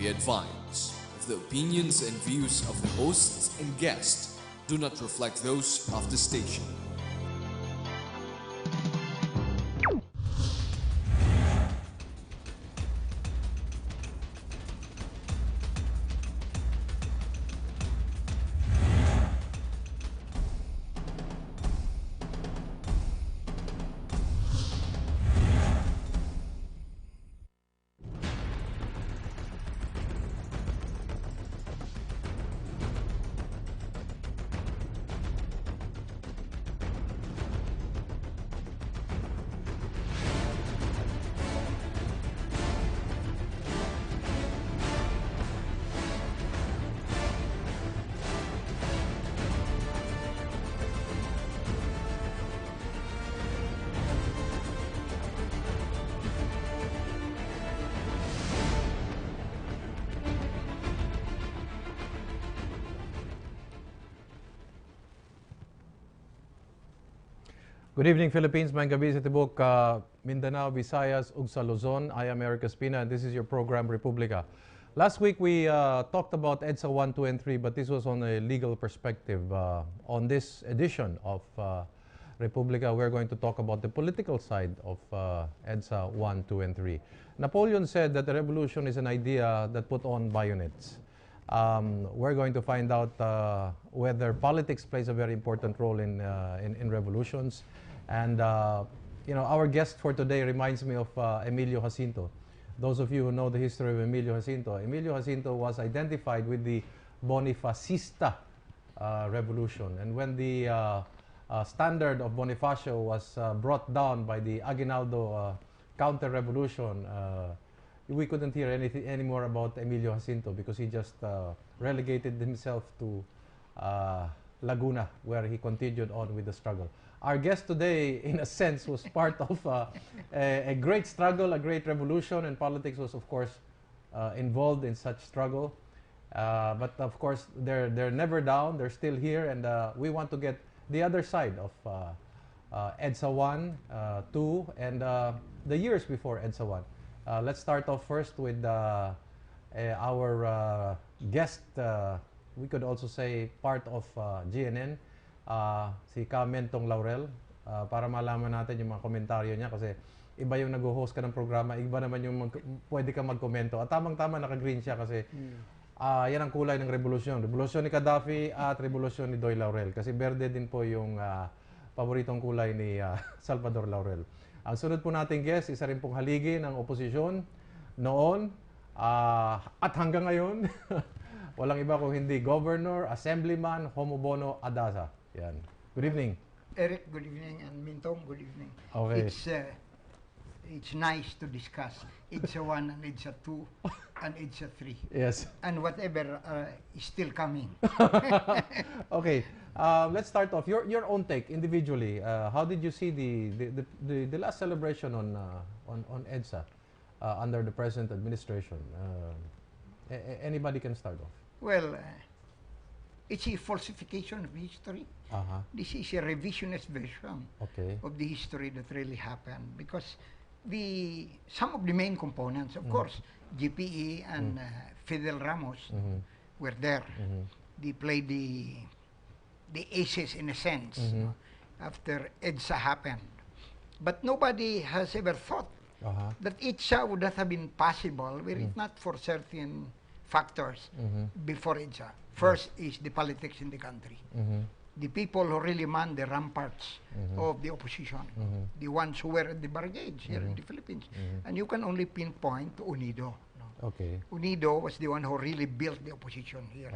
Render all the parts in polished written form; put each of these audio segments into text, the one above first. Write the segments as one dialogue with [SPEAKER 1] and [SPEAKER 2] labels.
[SPEAKER 1] Be advised, the opinions and views of the hosts and guests do not reflect those of the station.
[SPEAKER 2] Good evening, Philippines. Maayong gabi sa tibok Mindanao, Visayas, ug sa Luzon. I am Erik Espina, and this is your program, Republika. Last week, we talked about EDSA 1, 2, and 3, but this was on a legal perspective. On this edition of Republika, we're going to talk about the political side of EDSA 1, 2, and 3. Napoleon said that the revolution is an idea that put on bayonets. We're going to find out whether politics plays a very important role in revolutions. And, our guest for today reminds me of Emilio Jacinto. Those of you who know the history of Emilio Jacinto was identified with the Bonifacista revolution. And when the standard of Bonifacio was brought down by the Aguinaldo counter-revolution, we couldn't hear anything anymore about Emilio Jacinto because he just relegated himself to Laguna, where he continued on with the struggle. Our guest today, in a sense, was part of a great struggle, a great revolution, and politics was, of course, involved in such struggle. But of course, they're never down. They're still here, and we want to get the other side of EDSA 1, 2, and the years before EDSA 1. Let's start off first with our guest, we could also say part of GNN, si Herman Laurel, para malaman natin yung mga komentaryo niya kasi iba yung nag-host ka ng programa, iba naman yung pwede ka magkomento. At tamang-tama naka-green siya kasi yan ang kulay ng revolusyon. Revolusyon ni Gaddafi at revolusyon ni Doy Laurel. Kasi berde din po yung paboritong kulay ni Salvador Laurel. Ang sunod po nating guest, isa rin pong haligi ng oposisyon noon at hanggang ngayon. Walang iba kung hindi Governor, Assemblyman, Homobono Adaza. Yan. Good evening.
[SPEAKER 3] Eric, good evening, and Mintong, good evening.
[SPEAKER 2] Okay.
[SPEAKER 3] It's nice to discuss EDSA 1 and EDSA 2 and EDSA 3.
[SPEAKER 2] Yes.
[SPEAKER 3] And whatever is still coming.
[SPEAKER 2] Okay. Let's start off. Your own take individually. How did you see the last celebration on EDSA under the present administration? Anybody can start off.
[SPEAKER 3] Well, it's a falsification of history. This is a revisionist version of the history that really happened because some of the main components, of course, GPE and Fidel Ramos were there. They played the aces in a sense after EDSA happened. But nobody has ever thought that EDSA would not have been possible were it not for certain factors before EDSA. First is the politics in the country. The people who really man the ramparts of the opposition, the ones who were at the barricades here in the Philippines. And you can only pinpoint to UNIDO. No? UNIDO was the one who really built the opposition here.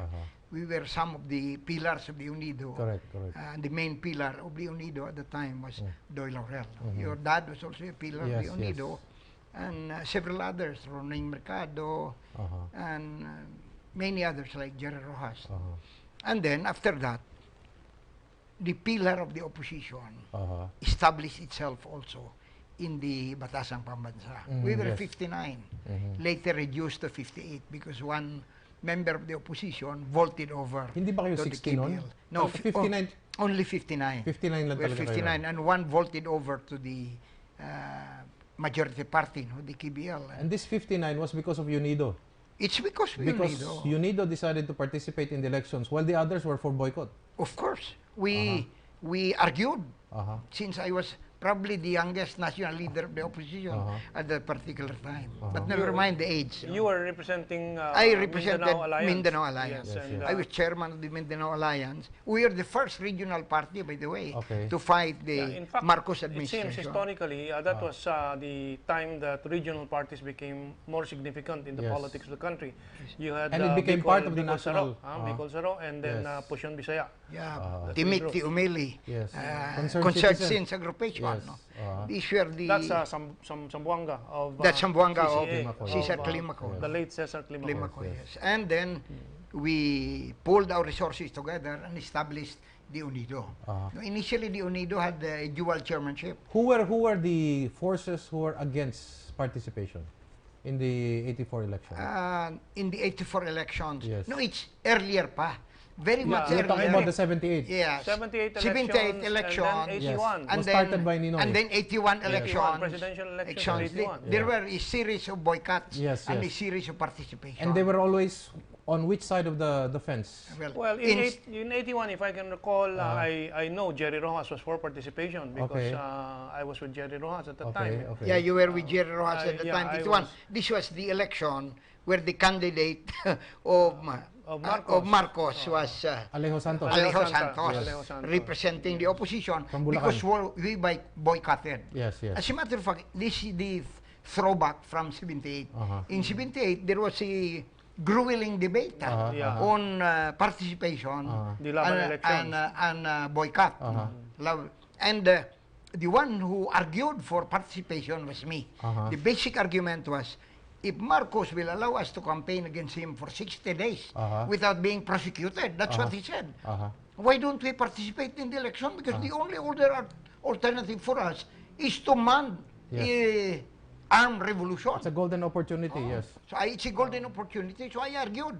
[SPEAKER 3] We were some of the pillars of the UNIDO.
[SPEAKER 2] Correct.
[SPEAKER 3] And the main pillar of the UNIDO at the time was Doy Laurel. Your dad was also a pillar of the UNIDO. And several others, Ronain Mercado, and many others like Jerry Rojas. And then after that, the pillar of the opposition established itself also in the Batasang Pambansa. We were 59, later reduced to 58 because one member of the opposition vaulted over.
[SPEAKER 2] Hindi ba kayo 60 noon?
[SPEAKER 3] No,
[SPEAKER 2] 59.
[SPEAKER 3] Only 59.
[SPEAKER 2] 59 lang talaga
[SPEAKER 3] 59 kayo. And one vaulted over to the majority party, no, the KBL.
[SPEAKER 2] And this 59 was because of UNIDO?
[SPEAKER 3] It's because UNIDO.
[SPEAKER 2] UNIDO decided to participate in the elections while the others were for boycott.
[SPEAKER 3] Of course, we argued since I was probably the youngest national leader of the opposition at that particular time. But never mind the age.
[SPEAKER 4] You were representing
[SPEAKER 3] I represented
[SPEAKER 4] Mindanao Alliance.
[SPEAKER 3] Mindanao Alliance.
[SPEAKER 4] Yes, and,
[SPEAKER 3] I was chairman of the Mindanao Alliance. We are the first regional party, by the way, to fight the
[SPEAKER 4] in fact,
[SPEAKER 3] Marcos
[SPEAKER 4] it
[SPEAKER 3] administration.
[SPEAKER 4] seems historically that was the time that regional parties became more significant in the politics of the country. You had
[SPEAKER 2] and it became part of the national.
[SPEAKER 4] Bicol Saro, and then Pusyon Bisaya.
[SPEAKER 3] Yeah, Timik, Umeli,
[SPEAKER 2] yes.
[SPEAKER 3] Concert Scenes Agrupation.
[SPEAKER 2] Yes.
[SPEAKER 3] No? These were the...
[SPEAKER 4] That's Sambuanga of
[SPEAKER 3] That's Sambuanga
[SPEAKER 4] CCA,
[SPEAKER 3] of Cesar Climaco.
[SPEAKER 4] the late Cesar Climaco.
[SPEAKER 3] Yes. And then we pulled our resources together and established the UNIDO. No, initially, the UNIDO had a dual chairmanship.
[SPEAKER 2] Who were the forces who were against participation in the 84 election?
[SPEAKER 3] In the 84 elections.
[SPEAKER 2] Yes.
[SPEAKER 3] No, it's earlier pa. Very much
[SPEAKER 2] You're
[SPEAKER 3] earlier.
[SPEAKER 2] talking about the 78.
[SPEAKER 3] Yes.
[SPEAKER 4] 78
[SPEAKER 3] 78
[SPEAKER 4] elections, and then 81.
[SPEAKER 2] Was started by Ninoy.
[SPEAKER 3] And then 81 elections.
[SPEAKER 4] Presidential elections. 81.
[SPEAKER 3] There were a series of boycotts and a series of participation.
[SPEAKER 2] And they were always on which side of the fence?
[SPEAKER 4] Well, in 81, if I can recall, I know Jerry Rojas was for participation because I was with Jerry Rojas at the time.
[SPEAKER 3] Yeah, you were with Jerry Rojas at the time. This was the election where the candidate of Marcos was
[SPEAKER 2] Alejo Santos.
[SPEAKER 3] Representing the opposition because we boycotted.
[SPEAKER 2] Yes.
[SPEAKER 3] As a matter of fact, this is the throwback from 78. In 78, there was a grueling debate on participation and boycott. And the one who argued for participation was me. The basic argument was, if Marcos will allow us to campaign against him for 60 days without being prosecuted, that's what he said. Why don't we participate in the election? Because the only other alternative for us is to man armed revolution.
[SPEAKER 2] It's a golden opportunity, yes.
[SPEAKER 3] So it's a golden opportunity, so I argued.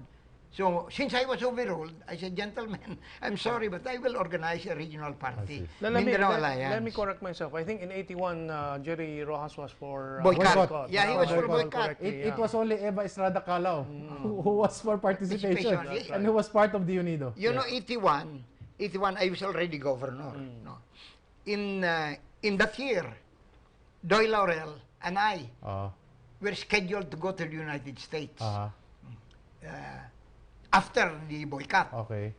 [SPEAKER 3] So since I was overruled, I said, gentlemen, I'm sorry, but I will organize a regional party.
[SPEAKER 4] Let me correct myself. I think in 81, Jerry Rojas was for
[SPEAKER 3] boycott. Yeah, he was for boycott.
[SPEAKER 2] It was only Eva Estrada Calao who was for participation and who was part of the UNIDO.
[SPEAKER 3] You know, 81, I was already governor. No. In that year, Doy Laurel and I were scheduled to go to the United States. After the boycott.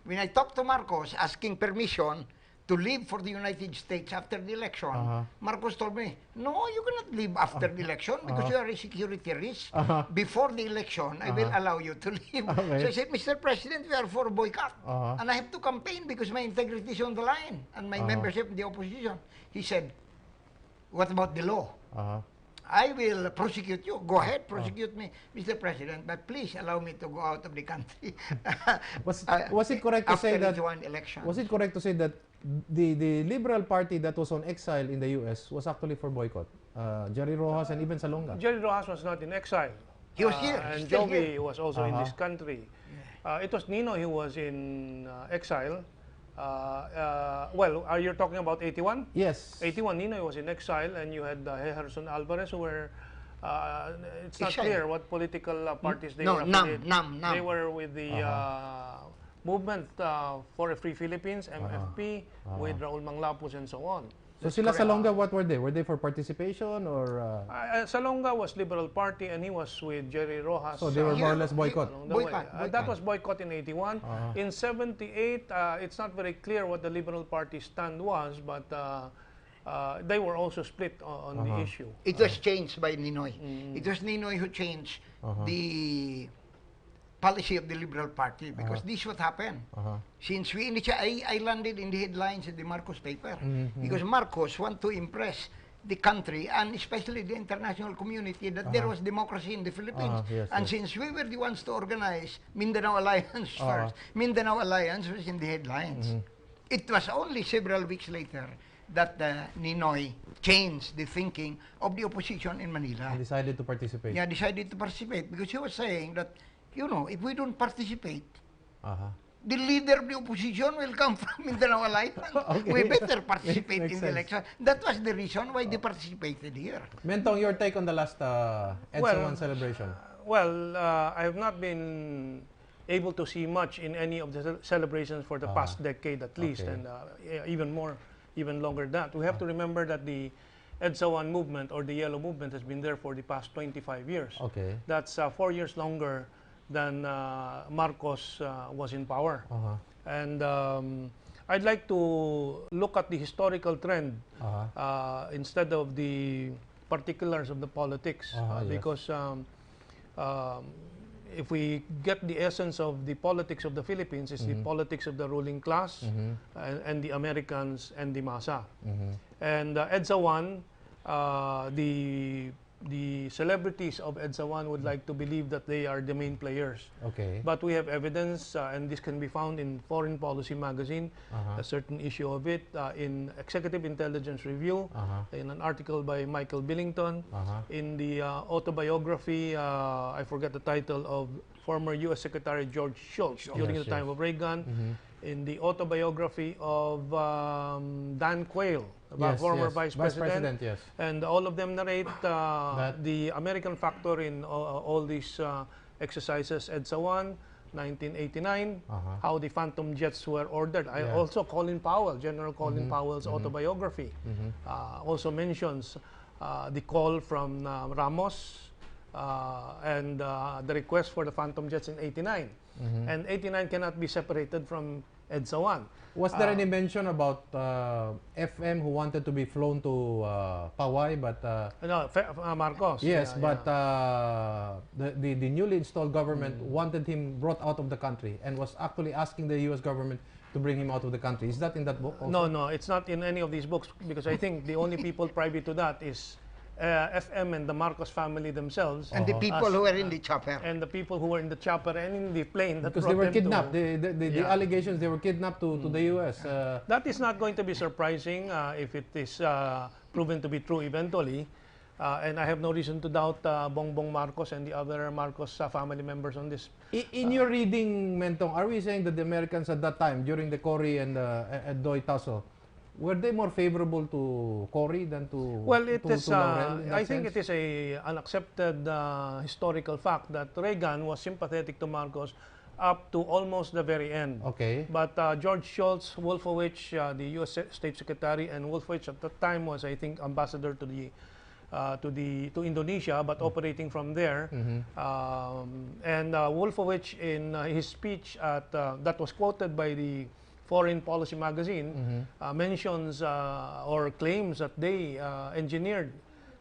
[SPEAKER 3] When I talked to Marcos asking permission to leave for the United States after the election, Marcos told me, no, you cannot leave after the election because you are a security risk. Before the election, I will allow you to leave. So I said, Mr. President, we are for boycott. And I have to campaign because my integrity is on the line and my membership in the opposition. He said, what about the law? I will prosecute you. Go ahead, prosecute me, Mr. President, but please allow me to go out of the country.
[SPEAKER 2] Was it correct to say that?
[SPEAKER 3] Election.
[SPEAKER 2] Was it correct to say that the Liberal Party that was on exile in the U.S. was actually for boycott? Jerry Rojas and even Salonga.
[SPEAKER 4] Jerry Rojas was not in exile.
[SPEAKER 3] He was here.
[SPEAKER 4] And Jovi was also in this country. It was Ninoy who was in exile. Well, are you talking about 81?
[SPEAKER 2] Yes.
[SPEAKER 4] 81, Ninoy was in exile, and you had Gerson Alvarez, who were, it's not clear what political parties they were affiliated. They were with the Movement for a Free Philippines, MFP, with Raul Manglapus and so on.
[SPEAKER 2] So sila Salonga, what were they? Were they for participation or?
[SPEAKER 4] Salonga was Liberal Party and he was with Jerry Rojas.
[SPEAKER 2] So they were more or less boycott?
[SPEAKER 3] Boycott.
[SPEAKER 4] That was boycott in 81. In 78, it's not very clear what the Liberal Party stand was, but they were also split on the issue.
[SPEAKER 3] It was changed by Ninoy. It was Ninoy who changed the policy of the Liberal Party because this is what happened. Since we initially, I landed in the headlines in the Marcos paper because Marcos want to impress the country and especially the international community that there was democracy in the Philippines. And since we were the ones to organize Mindanao Alliance first, Mindanao Alliance was in the headlines. It was only several weeks later that Ninoy changed the thinking of the opposition in Manila.
[SPEAKER 2] And decided to participate.
[SPEAKER 3] Yeah, decided to participate because he was saying that, you know, if we don't participate, the leader of the opposition will come from Mindanao Alliance. We better participate in the election. That was the reason why they participated here.
[SPEAKER 2] Mentong, your take on the last EDSA 1 celebration?
[SPEAKER 4] Well, I have not been able to see much in any of the celebrations for the past decade at least, and even more, even longer than that. We have to remember that the EDSA 1 movement or the Yellow Movement has been there for the past 25 years.
[SPEAKER 2] Okay.
[SPEAKER 4] That's 4 years longer than Marcos was in power. And I'd like to look at the historical trend instead of the particulars of the politics, because if we get the essence of the politics of the Philippines, it's the politics of the ruling class and the Americans and the masa. And EDSA 1, the celebrities of EDSA 1 would like to believe that they are the main players.
[SPEAKER 2] Okay.
[SPEAKER 4] But we have evidence, and this can be found in Foreign Policy magazine, a certain issue of it, in Executive Intelligence Review, in an article by Michael Billington, in the autobiography, I forget the title, of former U.S. Secretary George Shultz during the time of Reagan, in the autobiography of Dan Quayle, former Vice President, and all of them narrate the American factor in all these exercises. EDSA 1, 1989, how the Phantom Jets were ordered. Also Colin Powell, General Colin Powell's autobiography, also mentions the call from Ramos and the request for the Phantom Jets in 89. And 89 cannot be separated from EDSA 1.
[SPEAKER 2] Was there any mention about FM who wanted to be flown to Poway, but
[SPEAKER 4] no, Marcos.
[SPEAKER 2] yes, but the newly installed government wanted him brought out of the country and was actually asking the U.S. government to bring him out of the country. Is that in that book also?
[SPEAKER 4] No, it's not in any of these books, because I think the only people privy to that is FM and the Marcos family themselves.
[SPEAKER 3] And the people who were in the chopper.
[SPEAKER 4] And the people who were in the chopper and in the plane.
[SPEAKER 2] Because they were kidnapped. The allegations, they were kidnapped to the U.S.
[SPEAKER 4] That is not going to be surprising if it is proven to be true eventually. And I have no reason to doubt Bongbong Marcos and the other Marcos family members on this.
[SPEAKER 2] In your reading, Mentong, are we saying that the Americans at that time, during the Cory and Doy tussle, were they more favorable to Cory than to
[SPEAKER 4] Well, it is.
[SPEAKER 2] Laurel
[SPEAKER 4] I think it is an accepted historical fact that Reagan was sympathetic to Marcos up to almost the very end.
[SPEAKER 2] Okay.
[SPEAKER 4] But George Shultz, Wolfowitz, the U.S. State Secretary, and Wolfowitz at that time was, I think, ambassador to Indonesia, but operating from there. And Wolfowitz, in his speech that was quoted by the Foreign Policy magazine, mentions or claims that they engineered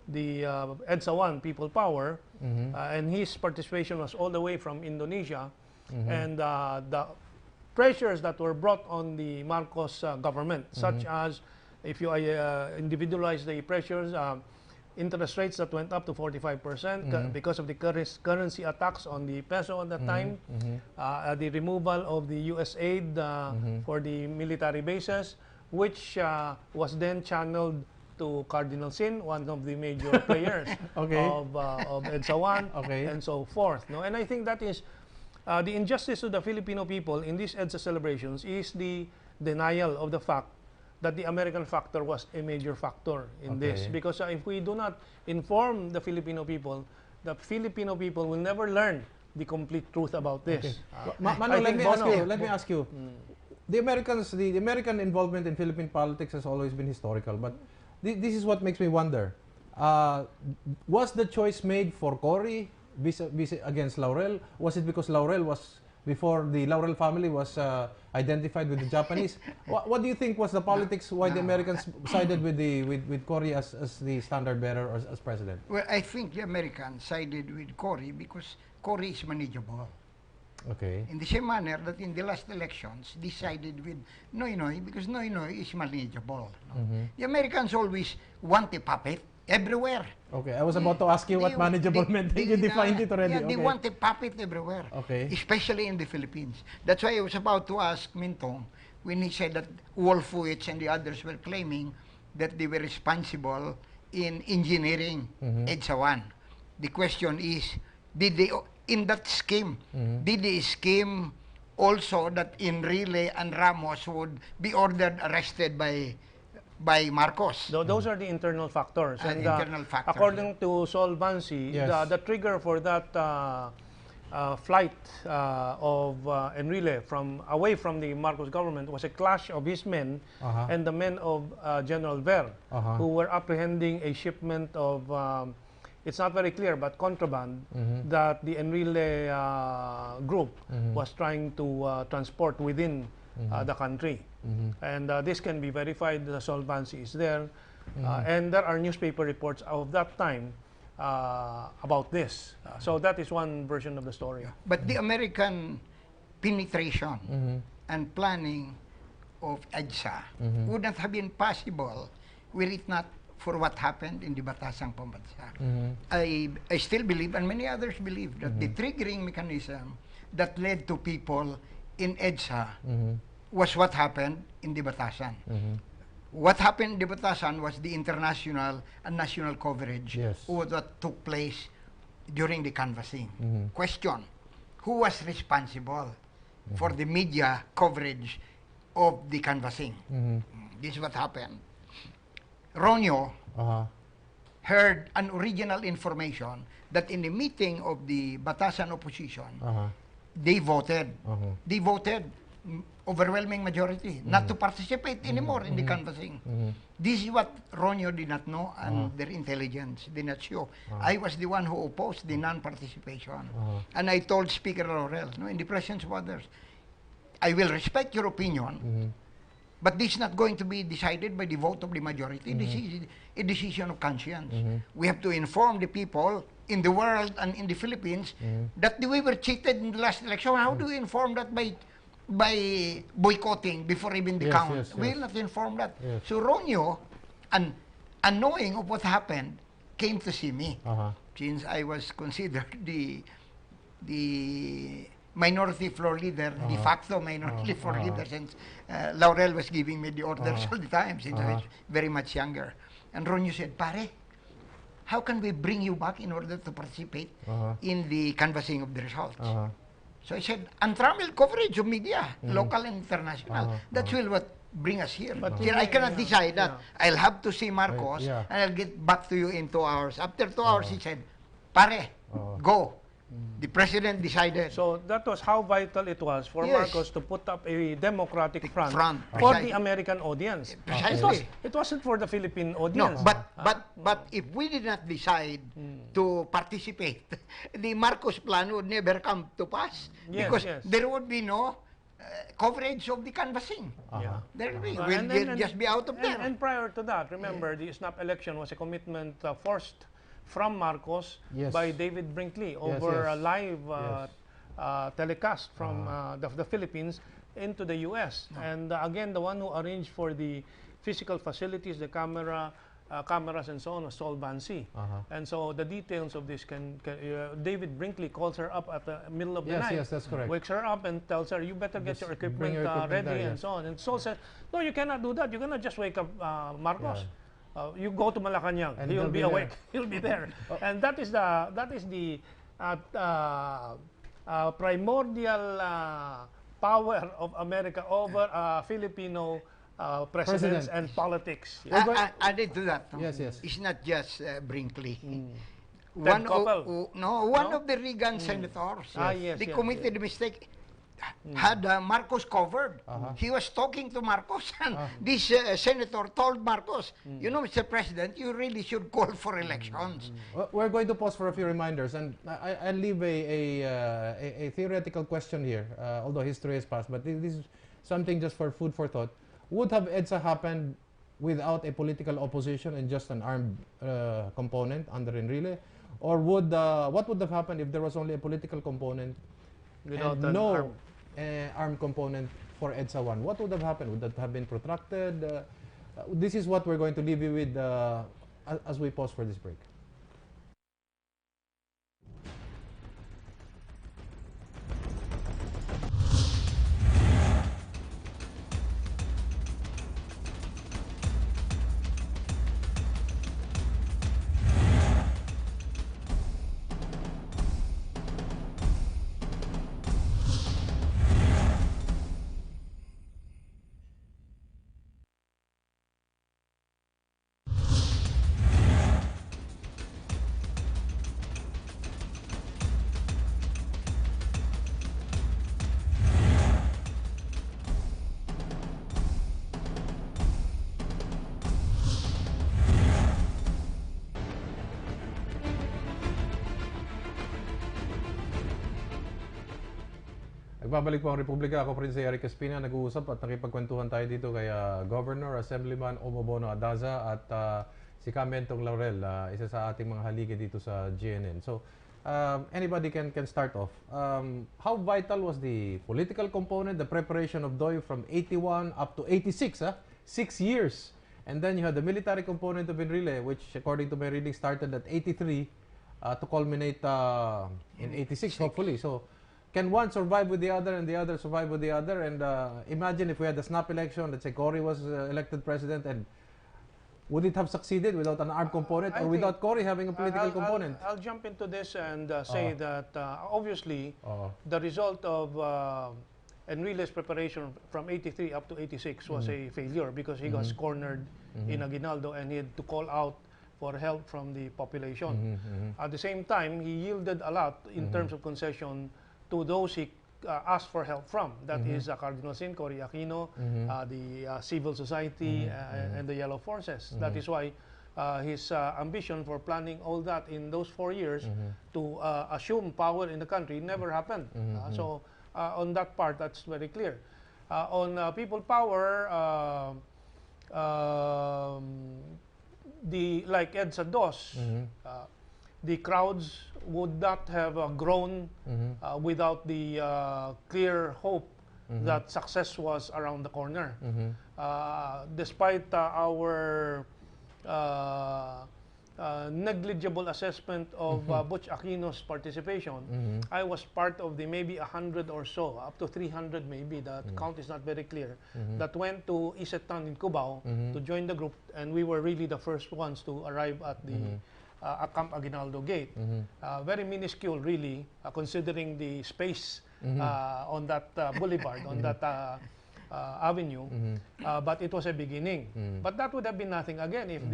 [SPEAKER 4] the EDSA 1 people power, and his participation was all the way from Indonesia, and the pressures that were brought on the Marcos government, such as, if you individualize the pressures, interest rates that went up to 45% because of the currency attacks on the peso at that time, the removal of the U.S. aid for the military bases, which was then channeled to Cardinal Sin, one of the major players of EDSA 1, and so forth. No? And I think that is the injustice to the Filipino people in these EDSA celebrations is the denial of the fact that the American factor was a major factor in this. Because if we do not inform the Filipino people will never learn the complete truth about this.
[SPEAKER 2] Mano, let me ask you. The American involvement in Philippine politics has always been historical, but this is what makes me wonder. Was the choice made for Cory against Laurel? Was it because Laurel was, before the Laurel family was identified with the Japanese? What do you think was the politics why the Americans sided with Cory as the standard bearer or as president?
[SPEAKER 3] Well, I think the Americans sided with Cory because Cory is manageable.
[SPEAKER 2] Okay.
[SPEAKER 3] In the same manner that in the last elections, they sided with Noynoy because Noynoy is manageable. The Americans always want a puppet everywhere.
[SPEAKER 2] Okay, I was about to ask you what manageable meant. You defined it already.
[SPEAKER 3] Yeah, they want a puppet everywhere. Especially in the Philippines. That's why I was about to ask Mintong when he said that Wolfowitz and the others were claiming that they were responsible in engineering EDSA 1. The question is, did they, in that scheme, did they scheme also that Enrile and Ramos would be ordered arrested by by Marcos.
[SPEAKER 4] Those are the internal factors. And
[SPEAKER 3] internal factors.
[SPEAKER 4] According to Sol Bansi, the trigger for that flight of Enrile away from the Marcos government was a clash of his men and the men of General Ver, who were apprehending a shipment of, it's not very clear, but contraband that the Enrile group was trying to transport within the country. And this can be verified. The Sol Bansi is there. And there are newspaper reports of that time about this. So that is one version of the story.
[SPEAKER 3] But the American penetration and planning of EDSA would not have been possible were it not for what happened in the Batasang Pambansa. I still believe, and many others believe, that the triggering mechanism that led to people in EDSA was what happened in the Batasan. What happened in the Batasan was the international and national coverage of what took place during the canvassing. Question, who was responsible for the media coverage of the canvassing? This is what happened. Ronyo heard an original information that in the meeting of the Batasan opposition, they voted. They voted overwhelming majority not to participate anymore in the canvassing. This is what Ronyo did not know, and their intelligence did not show. I was the one who opposed the non-participation. And I told Speaker Laurel, in the presence of others, I will respect your opinion, but this is not going to be decided by the vote of the majority. This is a decision of conscience. We have to inform the people in the world and in the Philippines that we were cheated in the last election. How do we inform that by boycotting before even the count? We will not inform that. So Ronyo, and knowing of what happened, came to see me. Since I was considered the minority floor leader, de facto minority floor leader, since Laurel was giving me the orders all the time, since I was very much younger. And Ronyo said, "Pare, how can we bring you back in order to participate in the canvassing of the results?" So I said, untrammeled coverage of media, local and international. That's really what bring us here. But here I cannot decide that. I'll have to see Marcos, and I'll get back to you in 2 hours. After 2 hours, he said, "Pare, go." The president decided.
[SPEAKER 4] So that was how vital it was for Marcos to put up a democratic front for the American audience.
[SPEAKER 3] Precisely.
[SPEAKER 4] It wasn't for the Philippine
[SPEAKER 3] No,
[SPEAKER 4] audience.
[SPEAKER 3] but if we did not decide to participate, the Marcos plan would never come to pass, because there would be no coverage of the canvassing. There will be. We'll just be out of there.
[SPEAKER 4] And prior to that, remember, the snap election was a commitment forced from Marcos by David Brinkley over a live telecast from the Philippines into the U.S. And again, the one who arranged for the physical facilities, the cameras and so on, was Sol Bansi. And so the details of this David Brinkley calls her up at the middle of the night.
[SPEAKER 2] Yes, that's correct.
[SPEAKER 4] Wakes her up and tells her, "You better get your equipment, ready," and so on. And Sol said, "No, you cannot do that. You cannot just wake up Marcos. You go to Malacanang, and he'll be awake. He'll be there." And that is the primordial power of America over Filipino presidents and politics.
[SPEAKER 3] Added to that, it's not just Brinkley. One of the Reagan senators, they committed a mistake. Had Marcos covered. He was talking to Marcos, and this senator told Marcos, "Mr. President, you really should call for elections."
[SPEAKER 2] We're going to pause for a few reminders, and I'll leave a theoretical question here, although history has passed, but this is something just for food for thought. Would have EDSA happened without a political opposition and just an armed component under Enrile? Or what would have happened if there was only a political component and no armed component for EDSA 1? What would have happened? Would that have been protracted? This is what we're going to leave you with as we pause for this break. Nagbabalik po ang Republika. Ako pa rin si Erik Espina. Nag-uusap at nakipagkwentuhan tayo dito kay Governor, Assemblyman Homobono Adaza at si Herman Laurel, isa sa ating mga haligi dito sa GNN. So, anybody can start off. How vital was the political component, the preparation of DOY from 81 up to 86, 6 years? And then you had the military component of Enrile, which according to my reading started at 83 to culminate in 86, hopefully. So, can one survive with the other and the other survive with the other? And imagine if we had a snap election, let's say Cory was elected president, and would it have succeeded without an armed component or without Cory having a political component?
[SPEAKER 4] I'll jump into this and say that obviously the result of Enrile's preparation from 83 up to 86 was a failure because he was cornered in Aguinaldo and he had to call out for help from the population. At the same time, he yielded a lot in terms of concession to those he asked for help from. That is Cardinal Sin, Cory Aquino, the civil society, and the Yellow Forces. That is why his ambition for planning all that in those 4 years to assume power in the country never happened. So on that part, that's very clear. On people power, like EDSA DOS, the crowds would not have grown without the clear hope that success was around the corner. Despite our negligible assessment of Butch Aquino's participation, I was part of the maybe 100 or so, up to 300 maybe, the count is not very clear, that went to Isetan in Cubao to join the group, and we were really the first ones to arrive at the Camp Aguinaldo Gate. Very minuscule really, considering the space on that boulevard, on that avenue, but it was a beginning. But that would have been nothing again if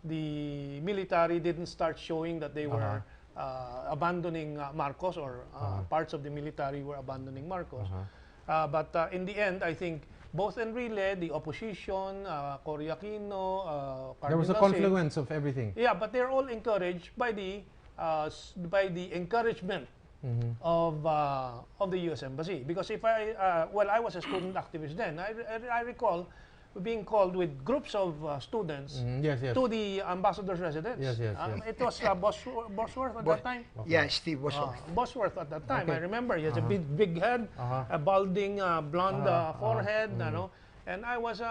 [SPEAKER 4] the military didn't start showing that they were abandoning Marcos, or parts of the military were abandoning Marcos. But in the end, I think both Enrile, the opposition, Cory Aquino,
[SPEAKER 2] there was a confluence of everything.
[SPEAKER 4] Yeah, but they're all encouraged by the encouragement of the U.S. Embassy. Because if I was a student activist then, I recall being called with groups of students to the ambassador's residence. It was Bosworth at that time.
[SPEAKER 3] Yeah, Steve Bosworth.
[SPEAKER 4] Bosworth at that time. I remember he has a big head, a balding blonde forehead, and I was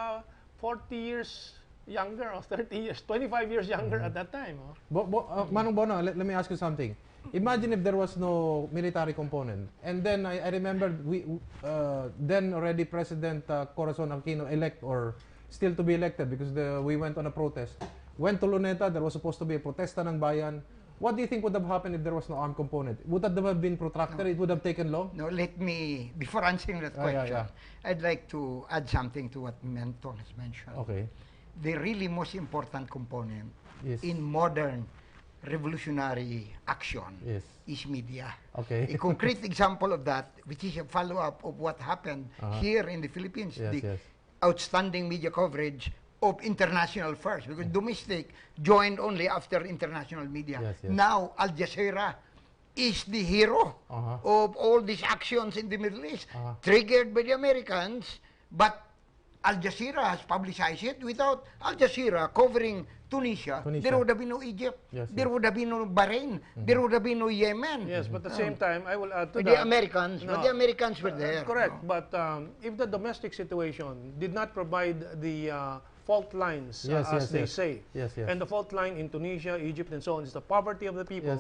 [SPEAKER 4] 40 years younger, or 30 years, 25 years younger at that time.
[SPEAKER 2] Manong Bono, let me ask you something. Imagine if there was no military component, and then I remember then already President Corazon Aquino elect, or still to be elected, because we went on a protest. Went to Luneta, there was supposed to be a protesta ng bayan. What do you think would have happened if there was no armed component? Would that have been protracted? No. It would have taken long?
[SPEAKER 3] No, let me, before answering that question, I'd like to add something to what Mentor has mentioned.
[SPEAKER 2] Okay.
[SPEAKER 3] The really most important component in modern revolutionary action is media.
[SPEAKER 2] Okay.
[SPEAKER 3] A concrete example of that, which is a follow-up of what happened here in the Philippines, the outstanding media coverage of international first, because domestic joined only after international media. Now, Al Jazeera is the hero of all these actions in the Middle East, triggered by the Americans, but Al Jazeera has publicized it. Without Al Jazeera covering Tunisia, there would have been no Egypt, there would have been no Bahrain, there would have been no Yemen.
[SPEAKER 4] Yes, but at the same time, I will add to that.
[SPEAKER 3] The Americans, but the Americans were there.
[SPEAKER 4] Correct, but if the domestic situation did not provide the fault lines, as they say, and the fault line in Tunisia, Egypt, and so on is the poverty of the people.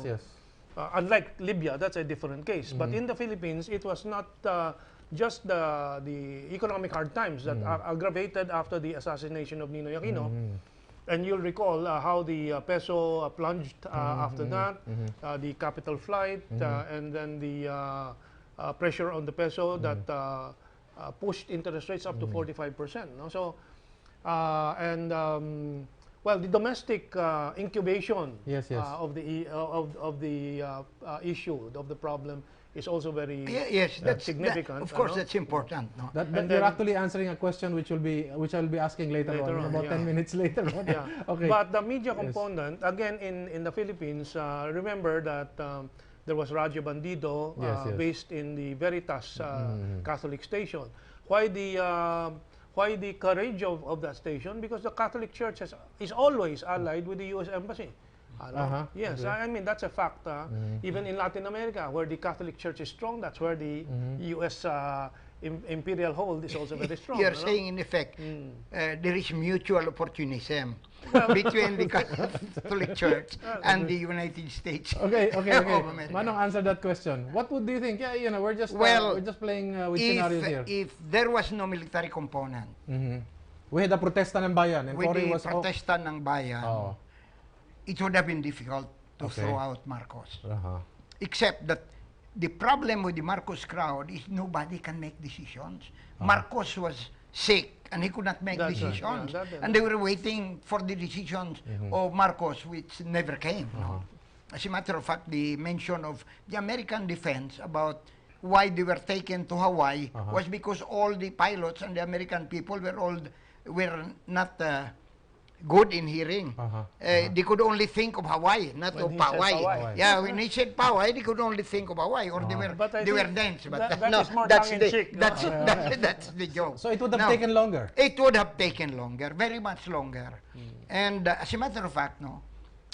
[SPEAKER 4] Unlike Libya, that's a different case. But in the Philippines, it was not just the economic hard times that aggravated after the assassination of Ninoy Aquino. And you'll recall how the peso plunged after that, the capital flight, and then the pressure on the peso that pushed interest rates up to 45%. No? So, well, the domestic incubation of the issue, of the problem, is also very significant.
[SPEAKER 3] Of course, that's important. No?
[SPEAKER 2] You're actually answering a question which I'll be asking later on, about 10 minutes later.
[SPEAKER 4] Okay. But the media component, again, in the Philippines, remember that there was Radyo Bandido, based in the Veritas Catholic station. Why the courage of that station? Because the Catholic Church is always allied with the U.S. Embassy. Yes, okay. I mean, that's a fact. Even in Latin America, where the Catholic Church is strong, that's where the U.S. Imperial hold is also very strong.
[SPEAKER 3] You're saying, in effect, there is mutual opportunism between the Catholic Church and the United States.
[SPEAKER 2] Okay. Manong, answer that question. What do you think? Yeah, you know, we're just playing with scenarios here.
[SPEAKER 3] If there was no military component,
[SPEAKER 2] we had a protesta ng bayan, and
[SPEAKER 3] with the protesta ng bayan, it would have been difficult to throw out Marcos. Except that the problem with the Marcos crowd is nobody can make decisions. Marcos was sick and he could not make decisions. And they were waiting for the decisions of Marcos, which never came. No? As a matter of fact, the mention of the American defense about why they were taken to Hawaii was because all the pilots and the American people were not good in hearing. They could only think of Hawaii, not of Poway. Yeah, when he said Poway, they could only think of Hawaii, or they were dense. But that's the joke.
[SPEAKER 2] So it would have taken longer.
[SPEAKER 3] It would have taken longer, very much longer. And as a matter of fact,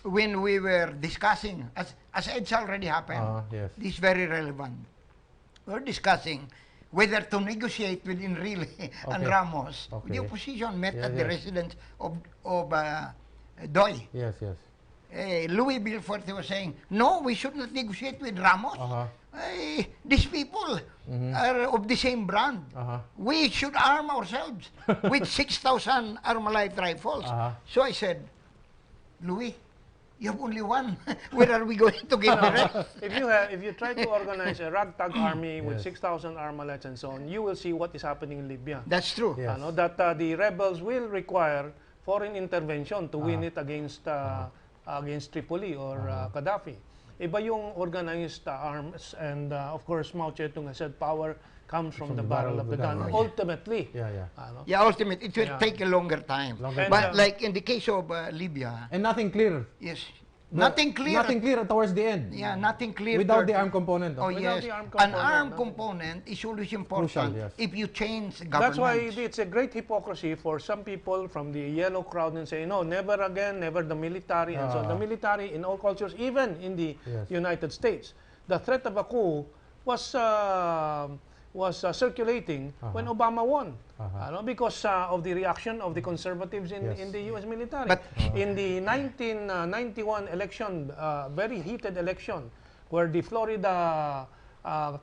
[SPEAKER 3] when we were discussing, as it's already happened, this is very relevant. We were discussing whether to negotiate with Enrile and Ramos. The opposition met at the residence of Doy.
[SPEAKER 2] Yes.
[SPEAKER 3] Louis Bilforte was saying, no, we should not negotiate with Ramos. These people are of the same brand. We should arm ourselves with 6,000 Armalite rifles. So I said, Louis, you have only one. Where are we going to get the rest?
[SPEAKER 4] If you try to organize a ragtag army with 6,000 Armaletes and so on, you will see what is happening in Libya.
[SPEAKER 3] That's true.
[SPEAKER 2] Yes.
[SPEAKER 4] That the rebels will require foreign intervention to win it against Tripoli or Gaddafi. Iba yung organized arms, and of course Mao Zedong has said power comes from the barrel of the gun. Ultimately.
[SPEAKER 3] Ultimately, it will take a longer time. But like in the case of Libya.
[SPEAKER 2] And nothing clear.
[SPEAKER 3] Yes.
[SPEAKER 2] Nothing clear towards the end.
[SPEAKER 3] Yeah, nothing clear.
[SPEAKER 2] Without the armed component.
[SPEAKER 3] Oh, yes. An armed component is always important. Crucial, if you change government.
[SPEAKER 4] That's why it's a great hypocrisy for some people from the yellow crowd and say, no, never again, never the military. And so the military in all cultures, even in the United States, the threat of a coup was circulating when Obama won, because of the reaction of the conservatives in the U.S. military. But in the 1991 election, very heated election, where the Florida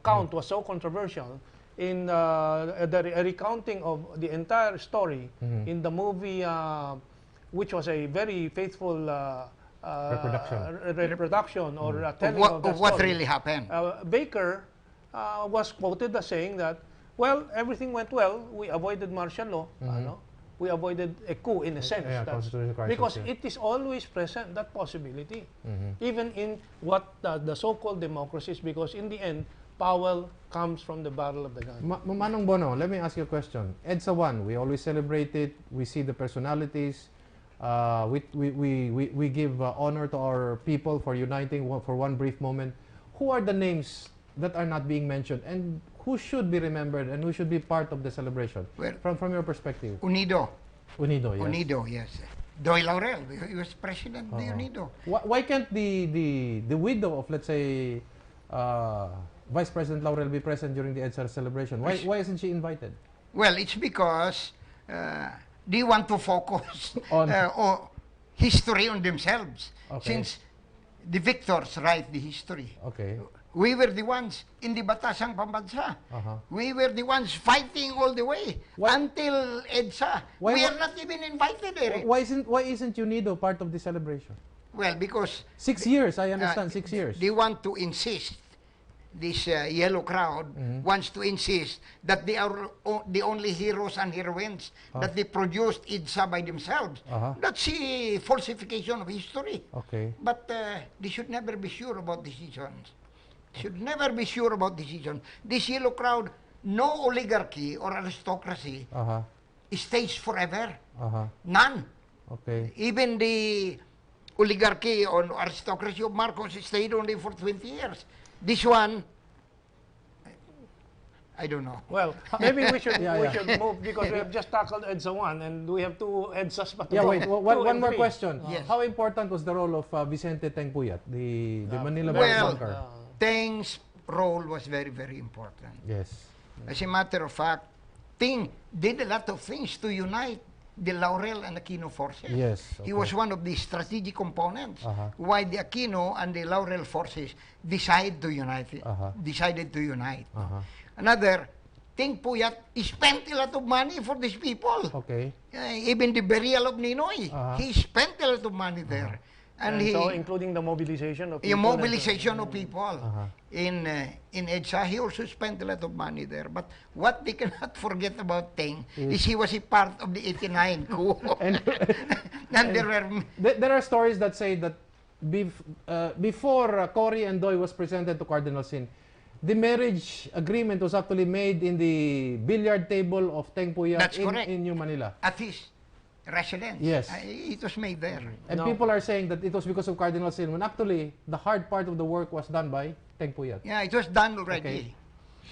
[SPEAKER 4] count was so controversial, in the recounting of the entire story in the movie, which was a very faithful reproduction or telling of the story.
[SPEAKER 3] What really happened.
[SPEAKER 4] Baker was quoted as saying that, well, everything went well. We avoided martial law. We avoided a coup in a sense. Because it is always present, that possibility. Even in what the so-called democracies, because in the end, power comes from the barrel of the gun.
[SPEAKER 2] Manong Bono, let me ask you a question. EDSA 1, we always celebrate it. We see the personalities. We give honor to our people for uniting for one brief moment. Who are the names that are not being mentioned, and who should be remembered and who should be part of the celebration? Well, from your perspective.
[SPEAKER 3] Unido, yes.
[SPEAKER 2] Unido,
[SPEAKER 3] yes. Doy Laurel, he was president of the Unido.
[SPEAKER 2] Why can't the widow of, let's say, Vice President Laurel be present during the EDSA celebration? Why isn't she invited?
[SPEAKER 3] Well, it's because they want to focus on history on themselves. Since the victors write the history. We were the ones in the Batasang Pambansa. We were the ones fighting all the way until EDSA. We are not even invited, Eric.
[SPEAKER 2] Why isn't UNIDO part of the celebration?
[SPEAKER 3] Well, because
[SPEAKER 2] 6 years, I understand, 6 years.
[SPEAKER 3] They want to insist. This yellow crowd wants to insist that they are the only heroes and heroines, that they produced EDSA by themselves. That's a falsification of history. But they should never be sure about decisions. Should never be sure about decisions. This yellow crowd, no oligarchy or aristocracy stays forever. None. Even the oligarchy or aristocracy of Marcos stayed only for 20 years. This one, I don't know.
[SPEAKER 4] Well, maybe we should move because we have just tackled EDSA 1 and we have two EDSAs. But
[SPEAKER 2] wait, one more question.
[SPEAKER 3] Yes.
[SPEAKER 2] How important was the role of Vicente Teng Puyat, the Manila banker?
[SPEAKER 3] Teng's role was very, very important.
[SPEAKER 2] Yes.
[SPEAKER 3] As a matter of fact, Teng did a lot of things to unite the Laurel and Aquino forces.
[SPEAKER 2] Yes. Okay.
[SPEAKER 3] He was one of the strategic components why the Aquino and the Laurel forces decided to unite. Another, Teng Puyat spent a lot of money for these people.
[SPEAKER 2] Okay.
[SPEAKER 3] Even the burial of Ninoy, he spent a lot of money there.
[SPEAKER 4] And so including the mobilization of people.
[SPEAKER 3] Of people. In EDSA, he also spent a lot of money there. But what they cannot forget about Teng is he was a part of the 89 coup. and
[SPEAKER 2] there are stories that say that before Cory and Doy was presented to Cardinal Sin, the marriage agreement was actually made in the billiard table of Teng Puyat in New Manila.
[SPEAKER 3] At his residence.
[SPEAKER 2] Yes.
[SPEAKER 3] It was made there.
[SPEAKER 2] And people are saying that it was because of Cardinal Sin, when actually the hard part of the work was done by Teng Puyat.
[SPEAKER 3] Yeah, it was done already.
[SPEAKER 2] Okay.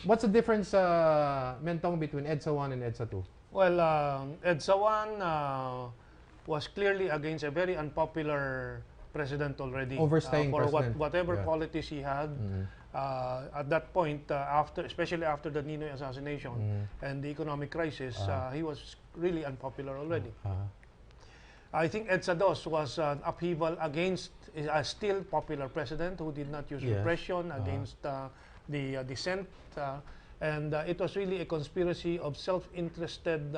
[SPEAKER 2] What's the difference, Mentong, between EDSA 1 and EDSA 2?
[SPEAKER 4] Well, EDSA 1 was clearly against a very unpopular president already.
[SPEAKER 2] Overstaying
[SPEAKER 4] for
[SPEAKER 2] president.
[SPEAKER 4] Whatever qualities he had. At that point, especially after the Ninoy assassination and the economic crisis, he was really unpopular already. I think EDSA 2 was an upheaval against a still popular president who did not use repression against the dissent. And it was really a conspiracy of self-interested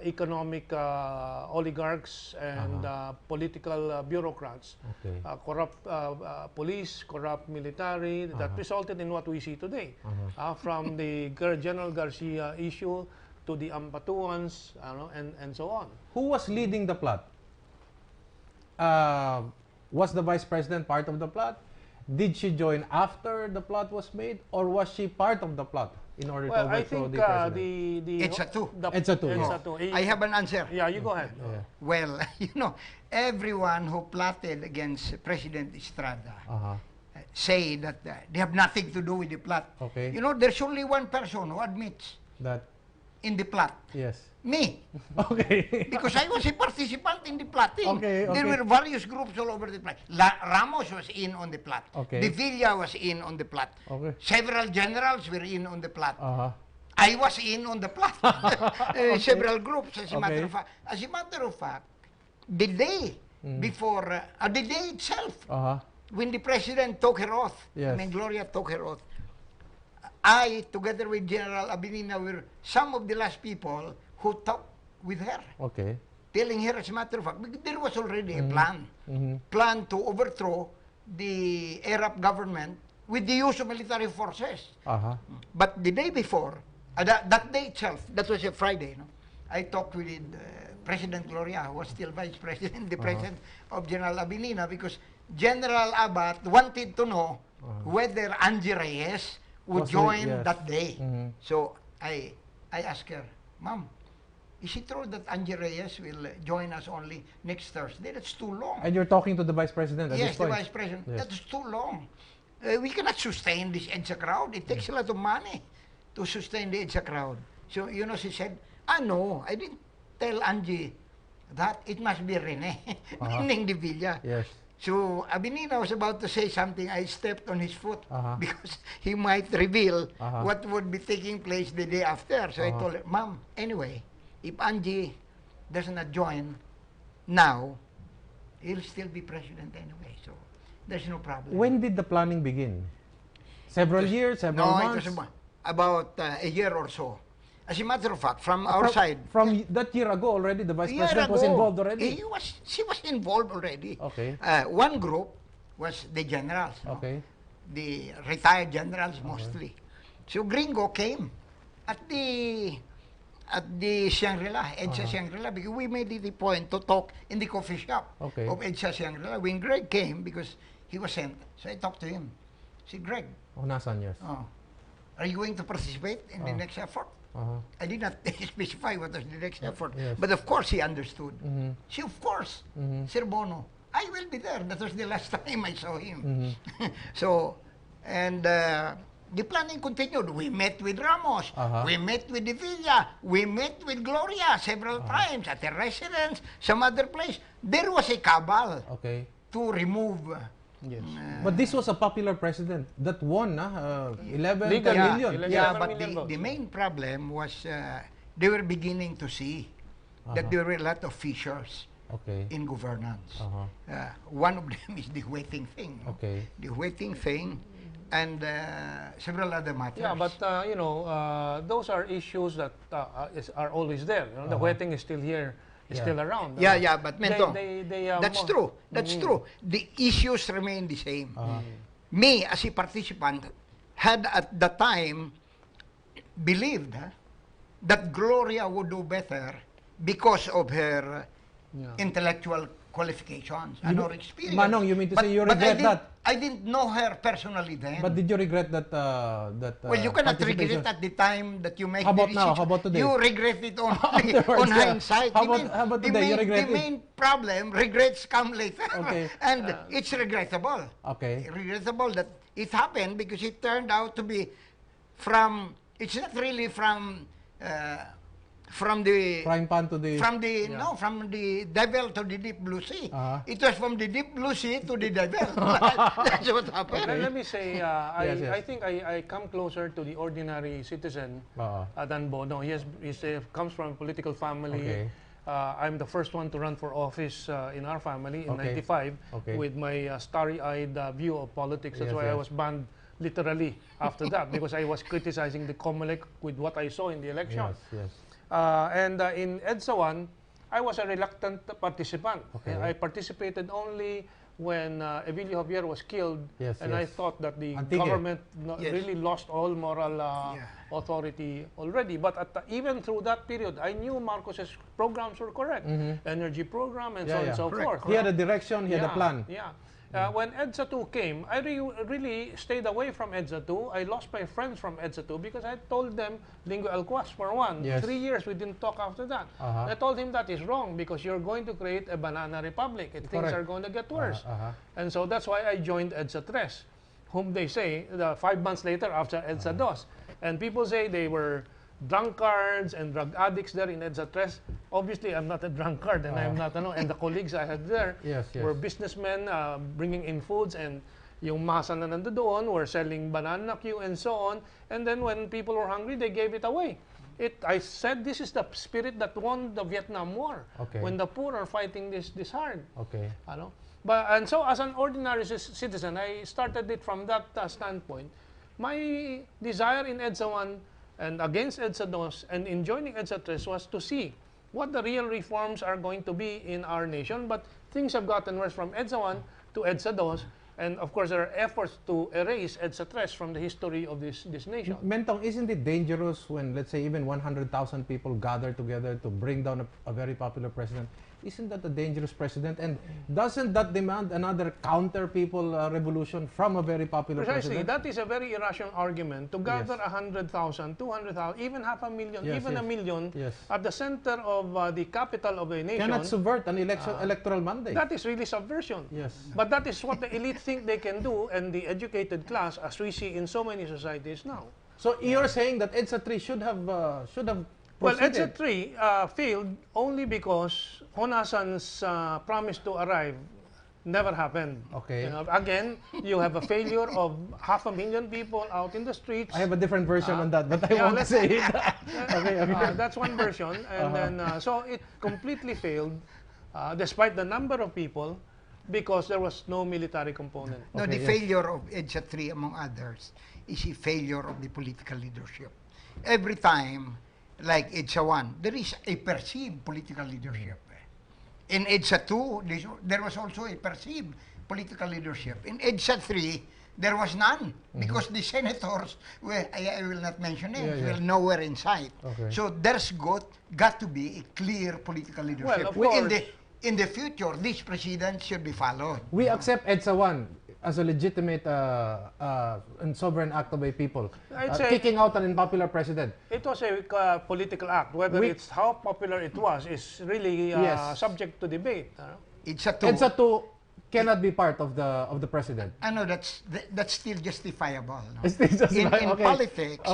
[SPEAKER 4] economic oligarchs and political bureaucrats, corrupt police, corrupt military, that resulted in what we see today. From the General Garcia issue to the Ampatuans, and so on.
[SPEAKER 2] Who was leading the plot? Was the Vice President part of the plot? Did she join after the plot was made, or was she part of the plot in order to overthrow the president?
[SPEAKER 3] EDSA 2. I have an answer.
[SPEAKER 4] Yeah, you go ahead.
[SPEAKER 3] Well, everyone who plotted against President Estrada say that they have nothing to do with the plot.
[SPEAKER 2] Okay.
[SPEAKER 3] There's only one person who admits
[SPEAKER 2] that
[SPEAKER 3] in the plot.
[SPEAKER 2] Yes.
[SPEAKER 3] Me.
[SPEAKER 2] Okay.
[SPEAKER 3] Because I was a participant in the plotting.
[SPEAKER 2] Okay.
[SPEAKER 3] There were various groups all over the plot. Ramos was in on the plot.
[SPEAKER 2] Okay.
[SPEAKER 3] De Villa was in on the plot.
[SPEAKER 2] Okay.
[SPEAKER 3] Several generals were in on the plot. I was in on the plot. Several groups, as a matter of fact. As a matter of fact, the day before, the day itself, when the president took her oath, Gloria took her oath, I, together with General Abinina, were some of the last people who talked with her.
[SPEAKER 2] Okay.
[SPEAKER 3] Telling her, as a matter of fact, there was already a plan to overthrow the Arab government with the use of military forces. But the day before, that day itself, that was a Friday, I talked with President Gloria, who was still Vice President, the President of General Abinina, because General Abat wanted to know whether Angie Reyes would join that day. So I asked her, Ma'am, is it true that Angie Reyes will join us only next Thursday? That's too long.
[SPEAKER 2] And you're talking to the Vice President at this point?
[SPEAKER 3] Yes, the Vice President. Yes. That's too long. We cannot sustain this EDSA crowd. It takes a lot of money to sustain the EDSA crowd. So, she said, no, I didn't tell Angie that. It must be Rene, meaning De Villa.
[SPEAKER 2] Yes.
[SPEAKER 3] So, Abinina was about to say something. I stepped on his foot because he might reveal what would be taking place the day after. So I told her, Ma'am, anyway, if Angie does not join now, he'll still be president anyway. So there's no problem.
[SPEAKER 2] When did the planning begin? Several years? Several months?
[SPEAKER 3] It was about a year or so. As a matter of fact, from our side.
[SPEAKER 2] From that year ago already, the Vice President was involved already?
[SPEAKER 3] She was involved already.
[SPEAKER 2] Okay.
[SPEAKER 3] One group was the generals.
[SPEAKER 2] Okay.
[SPEAKER 3] The retired generals mostly. So Gringo came at the Shangri-La, EDSA Shangri-La, because we made it a point to talk in the coffee shop of EDSA Shangri-La. When Greg came, because he was sent, so I talked to him. I said, Greg.
[SPEAKER 2] Nasan, yes.
[SPEAKER 3] Are you going to participate in the next effort? I did not specify what was the next effort, but of course he understood. See, of course, Sir Bono, I will be there. That was the last time I saw him. So, and the planning continued. We met with Ramos, we met with De Villa, we met with Gloria several times at her residence, some other place. There was a cabal to remove.
[SPEAKER 2] Yes. But this was a popular president that won 11 million.
[SPEAKER 3] Yeah, but the main problem was they were beginning to see that there were a lot of fissures in governance. One of them is the waiting thing. The waiting thing and several other matters.
[SPEAKER 4] Yeah, but you know, those are issues that are always there. You know, the waiting is still here. Still around.
[SPEAKER 3] Yeah, but Mento, that's
[SPEAKER 4] more,
[SPEAKER 3] true. That's true. The issues remain the same. Me, as a participant, had at the time believed that Gloria would do better because of her intellectual qualifications and her experience.
[SPEAKER 2] Manong, you mean to say you regret that?
[SPEAKER 3] I didn't know her personally then.
[SPEAKER 2] But did you regret that?
[SPEAKER 3] Well, you cannot regret it at the time that you make
[SPEAKER 2] the decision.
[SPEAKER 3] Now?
[SPEAKER 2] How about today?
[SPEAKER 3] You regret it only on hindsight.
[SPEAKER 2] How about today? You regret
[SPEAKER 3] the main problem, regrets come later.
[SPEAKER 2] Okay.
[SPEAKER 3] And it's regrettable.
[SPEAKER 2] Okay.
[SPEAKER 3] Regrettable that it happened because it turned out to be from, it's not really from the
[SPEAKER 2] frying pan to the
[SPEAKER 3] from the devil to the deep blue sea. It was from the deep blue sea to the devil. That's what happened.
[SPEAKER 4] Let me say, I think I come closer to the ordinary citizen than Bono. He comes from a political family. I'm the first one to run for office in our family in '95 with my starry-eyed view of politics. That's why I was banned literally after that because I was criticizing the COMELEC with what I saw in the election. And in EDSA 1, I was a reluctant participant. I participated only when Emilio Javier was killed, and I thought that the government really lost all moral authority already. But even through that period, I knew Marcos's programs were correct. Energy program and so on and so forth.
[SPEAKER 2] He had a direction, he had a plan.
[SPEAKER 4] When EDSA 2 came, I really stayed away from EDSA 2. I lost my friends from EDSA 2 because I told them, Lingo Alquas for one, 3 years we didn't talk after that. I told him that is wrong because you're going to create a banana republic and things are going to get worse. And so that's why I joined EDSA 3, whom they say 5 months later after EDSA 2. And people say they were drunkards and drug addicts there in EDSA 3. Obviously, I'm not a drunkard and I'm not, and the colleagues I had there were businessmen bringing in foods, and yung masa na nandoon were selling banana Q and so on. And then when people were hungry, they gave it away. I said this is the spirit that won the Vietnam War when the poor are fighting this hard. And so as an ordinary citizen, I started it from that standpoint. My desire in EDSA 1 and against EDSA 2 and in joining EDSA 3 was to see what the real reforms are going to be in our nation. But things have gotten worse from EDSA 1 to EDSA 2. And of course, there are efforts to erase EDSA 3 from the history of this nation.
[SPEAKER 2] Mentong, isn't it dangerous when, let's say, even 100,000 people gather together to bring down a very popular president? Isn't that a dangerous precedent? And doesn't that demand another counter-people revolution from a very popular president?
[SPEAKER 4] That is a very irrational argument. To gather 100,000, 200,000, even 500,000, even a million at the center of the capital of a nation.
[SPEAKER 2] Cannot subvert an electoral mandate.
[SPEAKER 4] That is really subversion. But that is what the elite think they can do, and the educated class, as we see in so many societies now.
[SPEAKER 2] So you're saying that EDSA 3 should have
[SPEAKER 4] well, EDSA 3 failed only because Honasan's promise to arrive never happened. Again, you have a failure of 500,000 people out in the streets.
[SPEAKER 2] I have a different version on that, but I won't say it.
[SPEAKER 4] That's one version. And then, so it completely failed, despite the number of people, because there was no military component.
[SPEAKER 3] No, the failure of EDSA 3, among others, is a failure of the political leadership. Every time, like EDSA 1, there is a perceived political leadership. In EDSA 2, there was also a perceived political leadership. In EDSA 3, there was none because the senators, I will not mention names, were nowhere in sight. So there's got to be a clear political leadership.
[SPEAKER 4] Well, of course.
[SPEAKER 3] In the future, this president should be followed.
[SPEAKER 2] We accept EDSA 1. as a legitimate and sovereign act of a people, kicking out an unpopular president.
[SPEAKER 4] It was a political act. Whether it's how popular it was is really subject to debate.
[SPEAKER 3] It's a
[SPEAKER 2] two cannot be part of the president.
[SPEAKER 3] I know that's still justifiable. No?
[SPEAKER 2] It's still justifiable.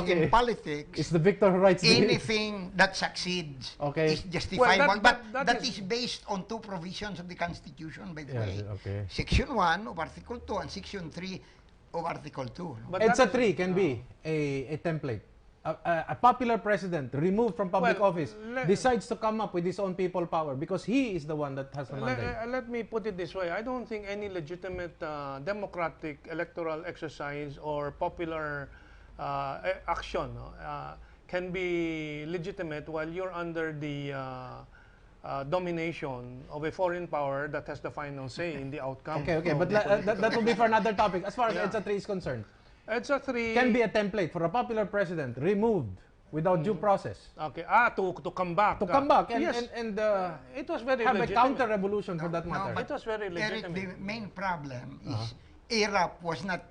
[SPEAKER 3] In politics,
[SPEAKER 2] it's the victor who writes
[SPEAKER 3] anything that succeeds is justifiable. Well, that is based on two provisions of the Constitution, by the way. Section 1 of Article 2 and Section 3 of Article 2. No?
[SPEAKER 2] But EDSA 3 can be a template. A popular president removed from public office decides to come up with his own people power because he is the one that has the mandate.
[SPEAKER 4] Let me put it this way. I don't think any legitimate democratic electoral exercise or popular action can be legitimate while you're under the domination of a foreign power that has the final say in the outcome.
[SPEAKER 2] Okay, but that will be for another topic. As far as EDSA 3 is concerned,
[SPEAKER 4] EDSA 3
[SPEAKER 2] can be a template for a popular president removed without due process.
[SPEAKER 4] Okay, to come back.
[SPEAKER 2] To come back and
[SPEAKER 4] it was very
[SPEAKER 2] have
[SPEAKER 4] legitimate.
[SPEAKER 2] a counter-revolution for that matter.
[SPEAKER 3] No,
[SPEAKER 4] it was very legitimate.
[SPEAKER 3] Eric, the main problem is Iraq was not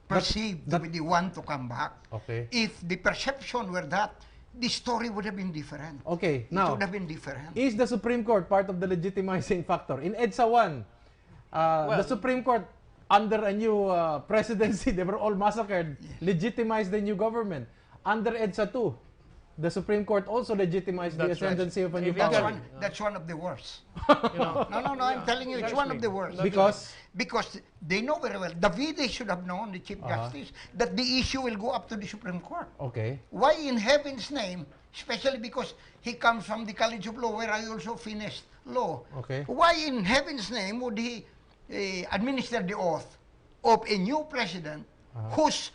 [SPEAKER 3] perceived to be the one to come back.
[SPEAKER 2] Okay.
[SPEAKER 3] If the perception were that, the story would have been different.
[SPEAKER 2] Okay, now,
[SPEAKER 3] it would have been different.
[SPEAKER 2] Is the Supreme Court part of the legitimizing factor? In EDSA 1, the Supreme Court, under a new presidency, they were all massacred, legitimized the new government. Under EDSA 2, the Supreme Court also legitimized the ascendancy of a new power.
[SPEAKER 3] That's one of the worst. No, I'm telling you, it's one of the worst. Because they know very well, Davide should have known, the Chief Justice, that the issue will go up to the Supreme Court.
[SPEAKER 2] Okay.
[SPEAKER 3] Why in heaven's name, especially because he comes from the College of Law, where I also finished law.
[SPEAKER 2] Okay.
[SPEAKER 3] Why in heaven's name would he administer the oath of a new president whose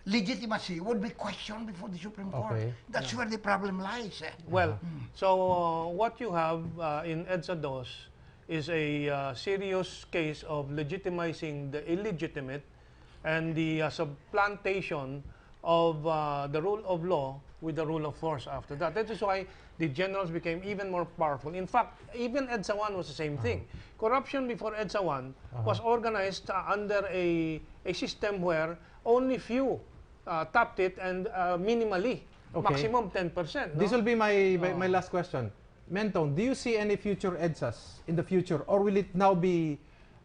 [SPEAKER 3] legitimacy would be questioned before the Supreme Court? That's where the problem lies.
[SPEAKER 4] Well, so what you have in EDSA 2 is a serious case of legitimizing the illegitimate and the supplantation of the rule of law with the rule of force after that. That is why the generals became even more powerful. In fact, even EDSA 1 was the same thing. Corruption before EDSA 1 was organized under a system where only few tapped it and minimally, maximum 10%. No?
[SPEAKER 2] This will be my last question. Mentong, do you see any future EDSAs in the future, or will it now be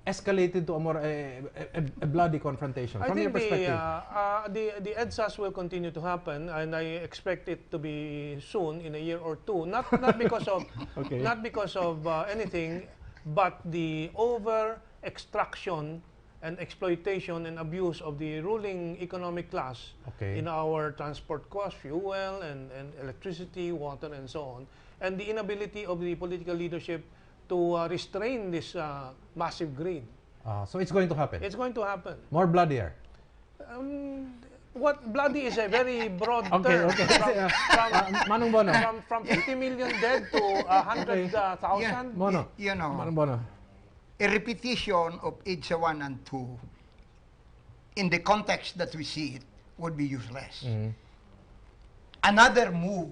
[SPEAKER 2] escalated to a more a bloody confrontation? From your perspective,
[SPEAKER 4] the EDSAs will continue to happen, and I expect it to be soon, in a year or two. Not because of not because of anything, but the over extraction and exploitation and abuse of the ruling economic class in our transport costs, fuel and electricity, water, and so on, and the inability of the political leadership to restrain this massive greed.
[SPEAKER 2] So it's going to happen?
[SPEAKER 4] It's going to happen.
[SPEAKER 2] More bloodier?
[SPEAKER 4] What bloody is a very broad term.
[SPEAKER 2] Manong Bono.
[SPEAKER 4] From 50 million dead to 100,000.
[SPEAKER 2] Bono.
[SPEAKER 3] You know,
[SPEAKER 2] Manong Bono.
[SPEAKER 3] A repetition of EDSA 1 and 2 in the context that we see it would be useless. Another move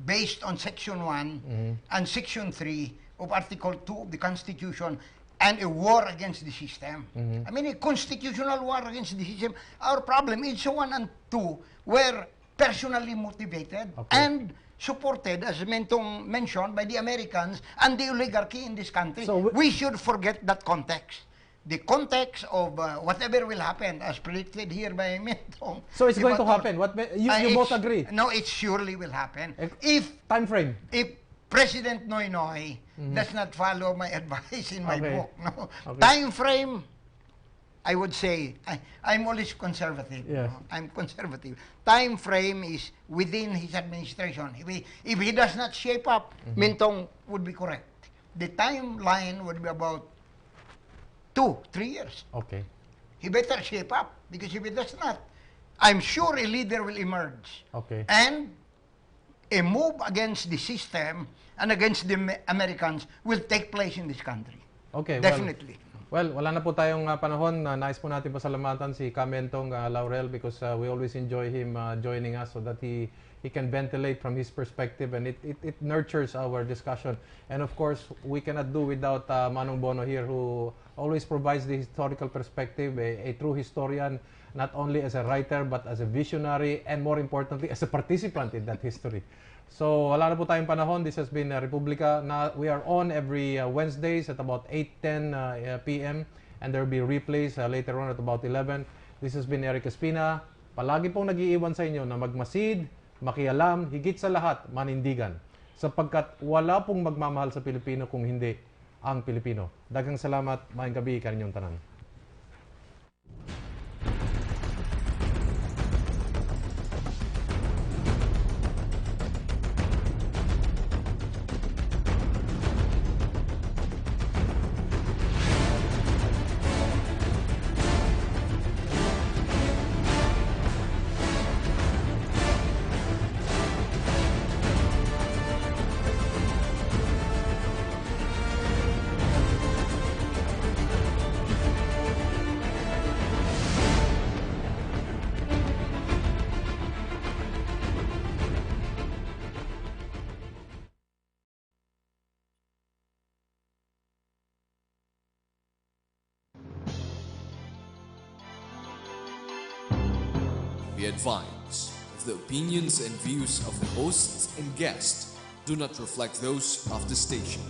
[SPEAKER 3] based on Section 1 and Section 3 of Article 2 of the Constitution and a war against the system. I mean, a constitutional war against the system. Our problem, EDSA 1 and 2 were personally motivated and supported, as Mentong mentioned, by the Americans and the oligarchy in this country. So we should forget that context. The context of whatever will happen, as predicted here by Mentong.
[SPEAKER 2] So it's going to happen. You both agree?
[SPEAKER 3] No, it surely will happen. If
[SPEAKER 2] time frame.
[SPEAKER 3] If President Noynoy does not follow my advice in my book, no time frame. I would say I'm always conservative.
[SPEAKER 2] Yes.
[SPEAKER 3] I'm conservative. Time frame is within his administration. If he does not shape up, Mentong would be correct. The timeline would be about 2-3 years.
[SPEAKER 2] Okay.
[SPEAKER 3] He better shape up, because if he does not, I'm sure a leader will emerge.
[SPEAKER 2] Okay.
[SPEAKER 3] And a move against the system and against the Americans will take place in this country.
[SPEAKER 2] Okay.
[SPEAKER 3] Definitely.
[SPEAKER 2] Well, wala na po tayong panahon. Nais po natin pasalamatan si Herman Laurel because we always enjoy him joining us so that he he can ventilate from his perspective, and it nurtures our discussion. And of course, we cannot do without Manong Bono here, who always provides the historical perspective, a true historian, not only as a writer, but as a visionary, and more importantly, as a participant in that history. So, wala na po tayong panahon. This has been Republika. We are on every Wednesdays at about 8:10 p.m. and there will be replays later on at about 11. This has been Erik Espina. Palagi pong nag-iiwan sa inyo na magmasid, makialam, higit sa lahat, manindigan. Sapagkat wala pong magmamahal sa Pilipino kung hindi ang Pilipino. Daghang salamat, maayong gabi kaninyong tanan.
[SPEAKER 1] Be advised, the opinions and views of the hosts and guests do not reflect those of the station.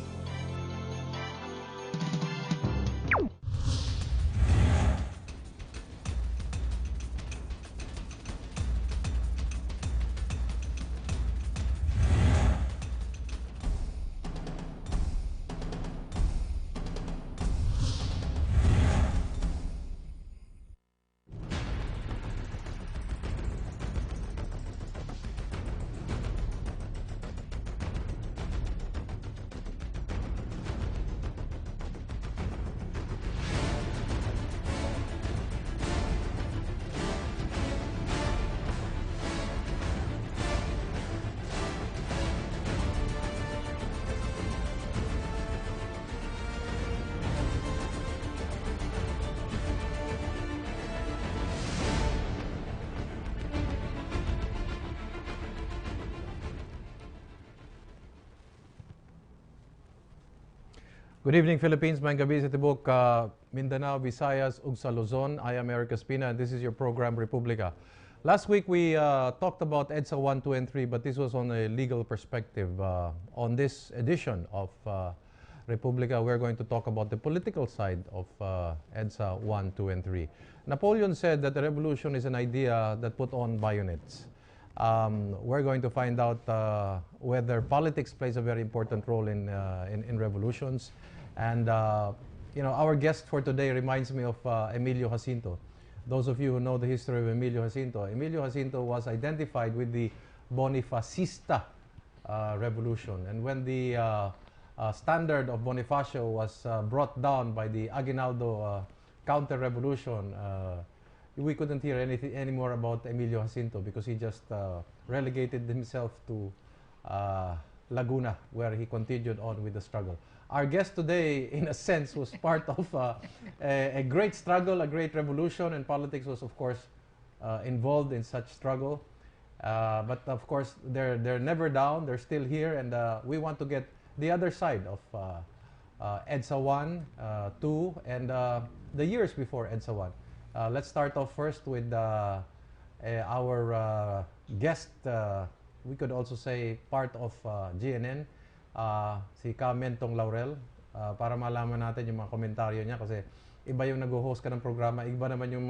[SPEAKER 2] Good evening, Philippines. Maayong gabi sa tibok Mindanao, Visayas, ug sa Luzon. I am Erik Espina, and this is your program, Republika. Last week, we talked about EDSA 1, 2, and 3, but this was on a legal perspective. On this edition of Republika, we're going to talk about the political side of EDSA 1, 2, and 3. Napoleon said that the revolution is an idea that put on bayonets. We're going to find out whether politics plays a very important role in revolutions. And you know, our guest for today reminds me of Emilio Jacinto. Those of you who know the history of Emilio Jacinto was identified with the Bonifacista revolution. And when the standard of Bonifacio was brought down by the Aguinaldo counter-revolution, we couldn't hear anything anymore about Emilio Jacinto because he just relegated himself to Laguna, where he continued on with the struggle. Our guest today, in a sense, was part of a great struggle, a great revolution, and politics was, of course, involved in such struggle. But of course, they're never down. They're still here, and we want to get the other side of EDSA 1, 2, and the years before EDSA 1. Let's start off first with our guest, we could also say part of GNN, si Herman Laurel, para malaman natin yung mga komentaryo niya kasi iba yung nag-host ka ng programa, iba naman yung